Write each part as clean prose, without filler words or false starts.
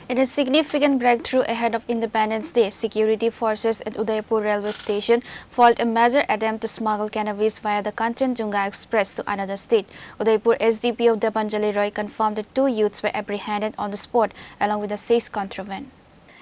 In a significant breakthrough ahead of Independence Day, security forces at Udaipur Railway Station foiled a major attempt to smuggle cannabis via the Kanchanjunga Express to another state. Udaipur SDPO Debanjali Ray confirmed that 2 youths were apprehended on the spot along with the 6 contraband.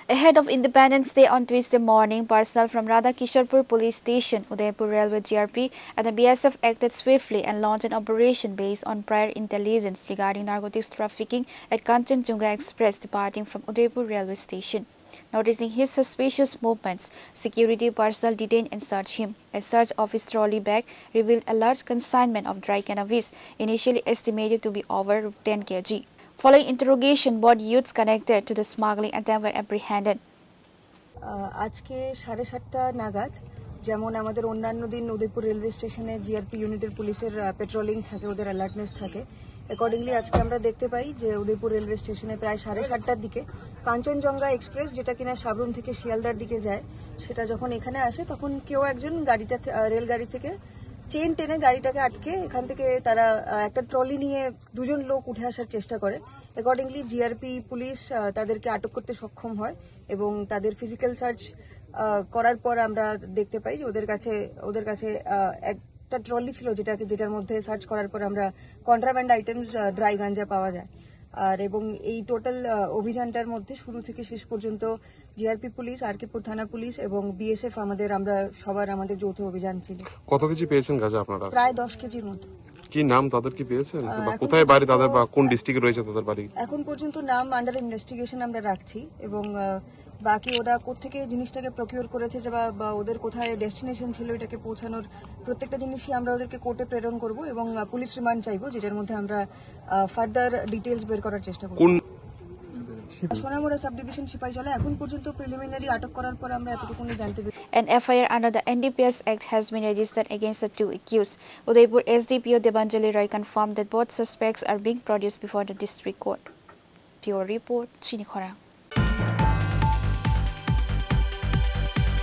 Ahead of Independence Day on Tuesday morning, personnel from Radhakisharpur Police Station, Udaipur Railway GRP and the BSF acted swiftly and launched an operation based on prior intelligence regarding narcotics trafficking at Kanchanjunga Express departing from Udaipur Railway Station. Noticing his suspicious movements, security personnel detained and searched him. A search of his trolley bag revealed a large consignment of dry cannabis, initially estimated to be over 10 kg. Following interrogation, both youths connected to the smuggling attempt were apprehended. আজকে 7:30টা নাগাদ যেমন আমাদের অন্যান্য দিন Udaipur railway স্টেশনে GRP ইউনিটের পুলিশের patrolling থাকে, ওদের অ্যালার্টনেস থাকে। অ্যাকর্ডিংলি আজকে আমরা দেখতে পাই যে উদয়পুর রেলওয়ে স্টেশনে প্রায় 7:30টার দিকে কাঞ্চনজঙ্ঘা এক্সপ্রেস, যেটা কিনা সাবরুম থেকে শিয়ালদার দিকে যায়, সেটা যখন এখানে আসে তখন কেউ একজন রেলগাড়ি থেকে চেন টেনে গাড়িটাকে আটকে এখান থেকে তারা একটা ট্রলি নিয়ে 2জন লোক উঠে আসার চেষ্টা করে। অ্যাকর্ডিংলি জিআরপি পুলিশ তাদেরকে আটক করতে সক্ষম হয় এবং তাদের ফিজিক্যাল সার্চ করার পর আমরা দেখতে পাই যে ওদের কাছে একটা ট্রলি ছিল যেটার মধ্যে সার্চ করার পর আমরা কন্ট্রাব্যান্ড আইটেমস ড্রাই গাঞ্জা পাওয়া যায়। আর এবং এই টোটাল অভিযানটার মধ্যে শুরু থেকে শেষ পর্যন্ত জিআরপি পুলিশ, আরকেপুর থানা পুলিশ এবং বিএসএফ আমাদের যৌথ অভিযান ছিল। কত কেজি পেয়েছেন গাঁজা আপনারা? প্রায় 10 কেজির মতো। কি নাম তাদের কি পেয়েছেন? কোথায় বাড়ি তাদের বা কোন ডিস্ট্রিক্টে রয়েছে তাদের বাড়ি? এখন পর্যন্ত নাম আন্ডার ইনভেস্টিগেশন আমরা রাখছি এবং বাকি ওরা কোত্থেকে জিনিসটাকে প্রকিউর করেছে বা ওদের কোথায় ডেস্টিনেশন ছিল এটাকে পৌঁছানোর প্রত্যেকটা জিনিসই আমরা ওদেরকে কোর্টে প্রেরণ করব এবং পুলিশ রিমান্ড চাইবো, যেটার মধ্যে আমরা ফার্দার ডিটেইলস বের করার চেষ্টা করব। সোনামুড়া সাব ডিভিশন সিপাহীজলা এখন পর্যন্ত প্রিলিমিনারি আটক করার পর আমরা এতটুকুনি জানতে পেরেছি। An FIR under the NDPS Act has been registered against the 2 accused. Udaipur SDPO Debanjali Ray confirmed that both suspects are being produced before the district court. Pure report, Chini Khorang.